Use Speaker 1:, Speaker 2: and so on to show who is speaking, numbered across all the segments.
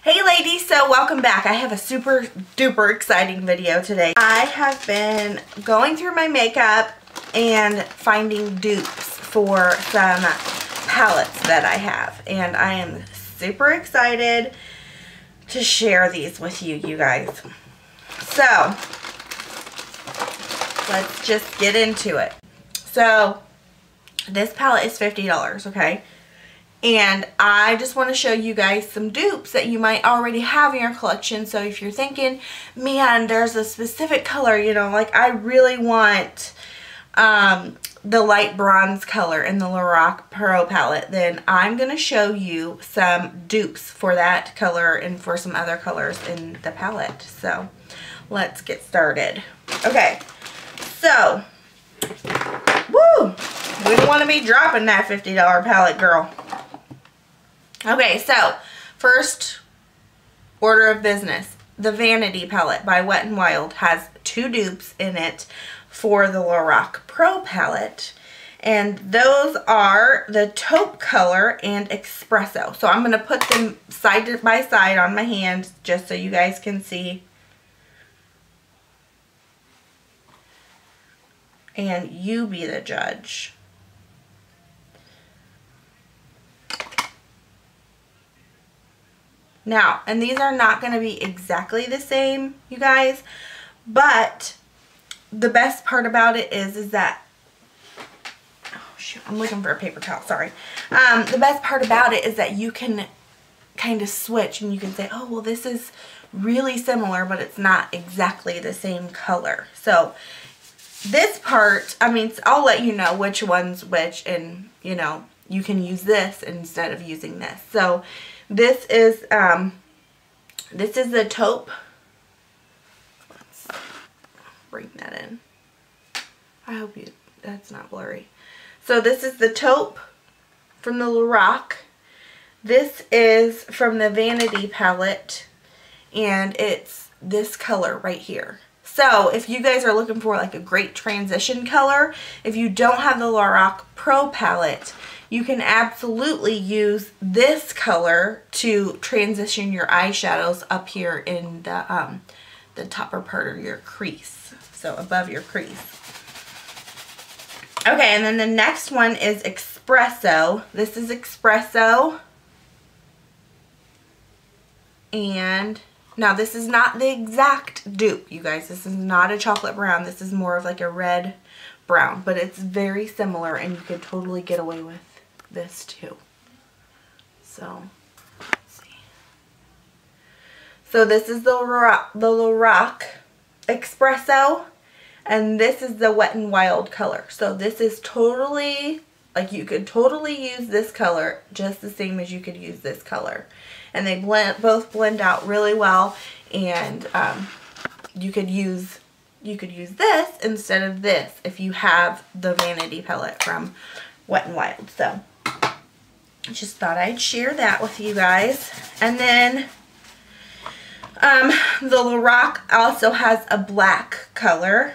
Speaker 1: Hey ladies, so welcome back. I have a super duper exciting video today. I have been going through my makeup and finding dupes for some palettes that I have, and I am super excited to share these with you guys. So let's just get into it. So this palette is $50, okay? And I just want to show you guys some dupes that you might already have in your collection. So if you're thinking, man, there's a specific color, you know, like I really want the light bronze color in the Lorac Pro palette, then I'm going to show you some dupes for that color and for some other colors in the palette. So let's get started. Okay, so, woo! We don't want to be dropping that $50 palette, girl. Okay, so first order of business, the Vanity palette by Wet n Wild has 2 dupes in it for the Lorac Pro palette, and those are the taupe color and espresso. So I'm going to put them side by side on my hand just so you guys can see, and you be the judge. Now, and these are not going to be exactly the same, you guys, but the best part about it is that, oh shoot, I'm looking for a paper towel, sorry. The best part about it is that you can kind of switch and you can say, oh, well, this is really similar, but it's not exactly the same color. So this part, I mean, I'll let you know which one's which, and, you know, you can use this instead of using this. So this is the taupe. Let's bring that in. I hope that's not blurry. So this is the taupe from the Lorac. This is from the Vanity palette, and it's this color right here. So if you guys are looking for like a great transition color, if you don't have the Lorac Pro palette, you can absolutely use this color to transition your eyeshadows up here in the topper part of your crease, so above your crease. Okay, and then the next one is Espresso. This is Espresso, and now this is not the exact dupe, you guys. This is not a chocolate brown. This is more of like a red brown, but it's very similar, and you can totally get away with this too. So let's see. So this is the Lorac Espresso, and this is the Wet n Wild color. So this is totally, like, you could totally use this color just the same as you could use this color, and they both blend out really well. And you could use this instead of this if you have the Vanity palette from Wet n Wild. So just thought I'd share that with you guys. And then the Lorac also has a black color.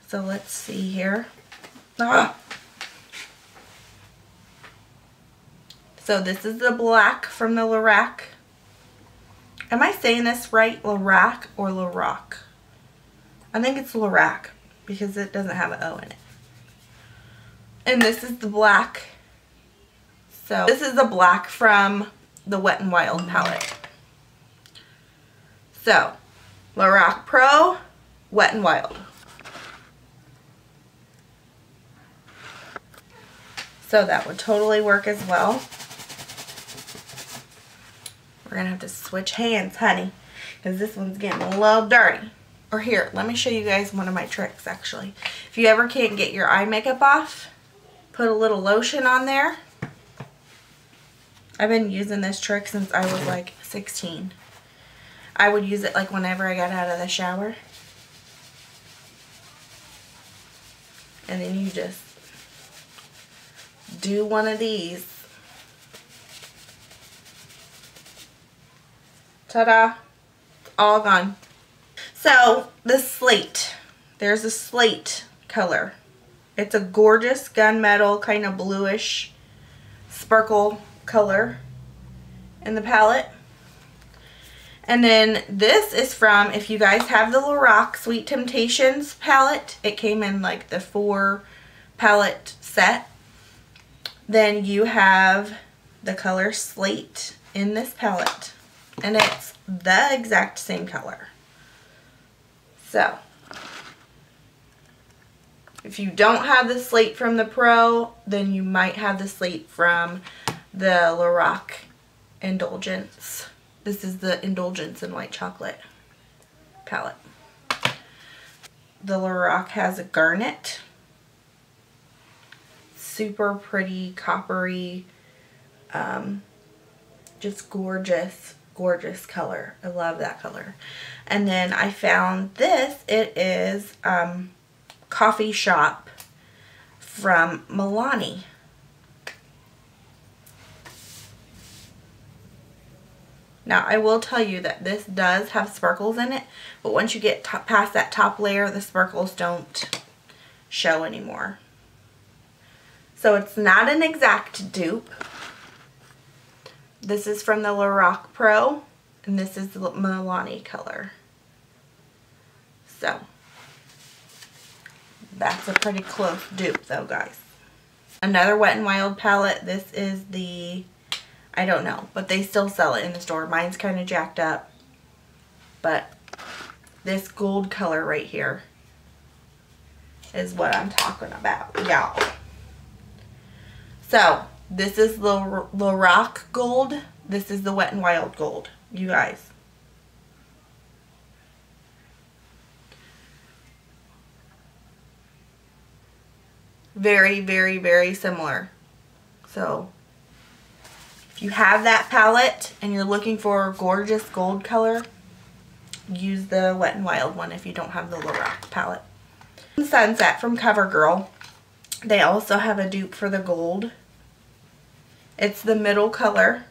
Speaker 1: So let's see here. Ah. So this is the black from the Lorac. Am I saying this right? Lorac or Lorac? I think it's Lorac because it doesn't have an O in it. And this is the black. So this is the black from the Wet n Wild palette. So Lorac Pro, Wet n Wild. So that would totally work as well. We're going to have to switch hands, honey, because this one's getting a little dirty. Or here, let me show you guys one of my tricks, actually. If you ever can't get your eye makeup off, put a little lotion on there. I've been using this trick since I was like 16. I would use it like whenever I got out of the shower. And then you just do one of these. Ta-da! It's all gone. So the slate. There's a slate color. It's a gorgeous gunmetal, kind of bluish sparkle color in the palette. And then this is from, if you guys have the Lorac Sweet Temptations palette, it came in like the 4 palette set. Then you have the color Slate in this palette. And it's the exact same color. So, if you don't have the Slate from the Pro, then you might have the Slate from the Lorac Indulgence. This is the Indulgence in White Chocolate palette. The Lorac has a garnet. Super pretty, coppery, just gorgeous, gorgeous color. I love that color. And then I found this. It is Coffee Shop from Milani. Now, I will tell you that this does have sparkles in it, but once you get past that top layer, the sparkles don't show anymore. So it's not an exact dupe. This is from the Lorac Pro, and this is the Milani color. So, that's a pretty close dupe though, guys. Another Wet n Wild palette. This is the, I don't know, but they still sell it in the store. Mine's kind of jacked up. But this gold color right here is what I'm talking about, y'all. So, this is the Lorac Gold. This is the Wet n Wild Gold, you guys. Very, very, very similar. So, if you have that palette and you're looking for a gorgeous gold color, use the Wet n Wild one if you don't have the Lorac palette. Sunset from CoverGirl. They also have a dupe for the gold. It's the middle color.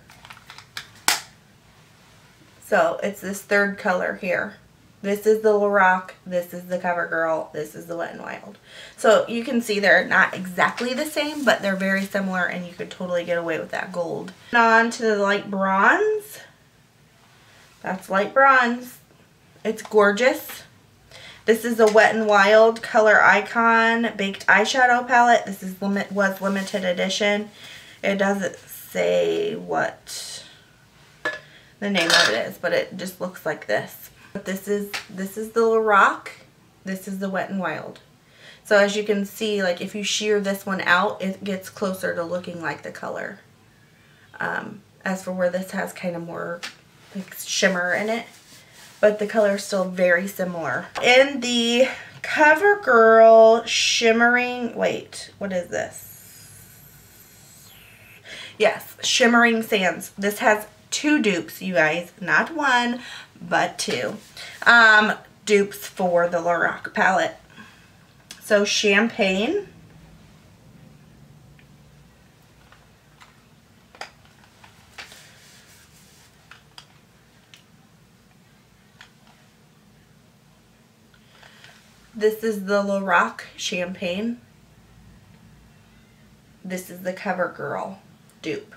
Speaker 1: So it's this third color here. This is the Lorac, this is the CoverGirl, this is the Wet n Wild. So you can see they're not exactly the same, but they're very similar and you could totally get away with that gold. On to the light bronze. That's light bronze. It's gorgeous. This is the Wet n Wild Color Icon Baked Eyeshadow Palette. This is was limited edition. It doesn't say what the name of it is, but it just looks like this. But this is the Lorac. This is the Wet n Wild. So as you can see, like if you shear this one out, it gets closer to looking like the color. As for where this has kind of more like shimmer in it, but the color is still very similar. In the CoverGirl Shimmering, wait, what is this? Yes, Shimmering Sands. This has 2 dupes, you guys. Not 1, but 2. Dupes for the Lorac palette. So, Champagne. This is the Lorac Champagne. This is the CoverGirl dupe.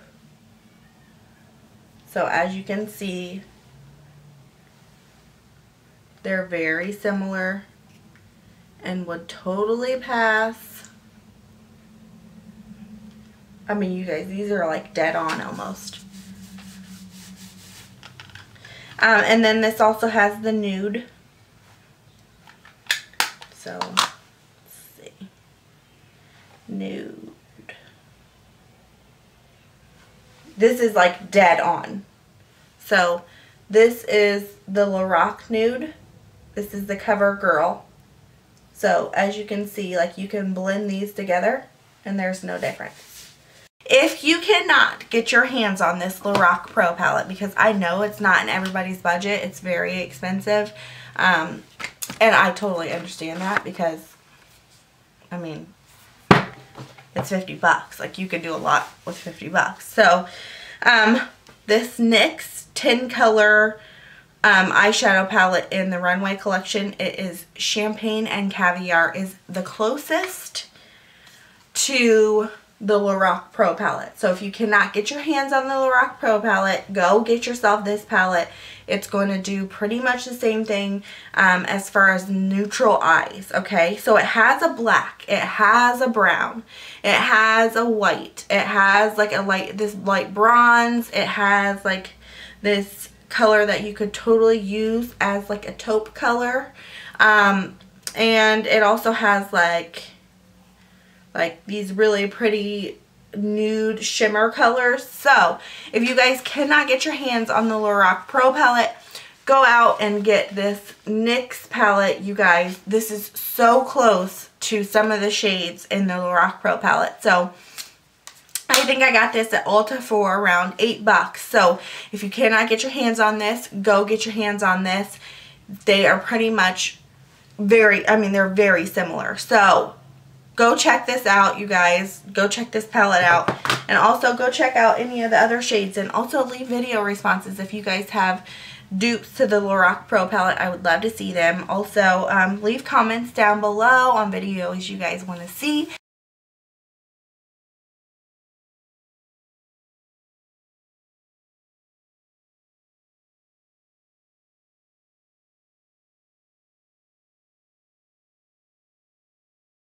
Speaker 1: So as you can see, they're very similar and would totally pass. I mean, you guys, these are like dead on almost. And then this also has the nude. So, let's see. Nude. This is like dead on. So, this is the Lorac Nude. This is the CoverGirl. So, as you can see, like you can blend these together and there's no difference. If you cannot get your hands on this Lorac Pro palette, because I know it's not in everybody's budget, it's very expensive, and I totally understand that because, I mean, it's 50 bucks. Like, you could do a lot with 50 bucks. So, this NYX 10 color eyeshadow palette in the Runway collection, it is Champagne and Caviar, is the closest to the Lorac Pro palette. So if you cannot get your hands on the Lorac Pro palette, go get yourself this palette. It's going to do pretty much the same thing as far as neutral eyes, okay? So it has a black, it has a brown, it has a white, it has like this light bronze, it has like this color that you could totally use as like a taupe color. And it also has like these really pretty nude shimmer colors. So if you guys cannot get your hands on the Lorac Pro palette, go out and get this NYX palette, you guys. This is so close to some of the shades in the Lorac Pro palette. So I think I got this at Ulta for around $8. So if you cannot get your hands on this, go get your hands on this. They are pretty much they're very similar. So go check this out, you guys. Go check this palette out. And also go check out any of the other shades. And also leave video responses if you guys have dupes to the Lorac Pro palette. I would love to see them. Also, leave comments down below on videos you guys want to see.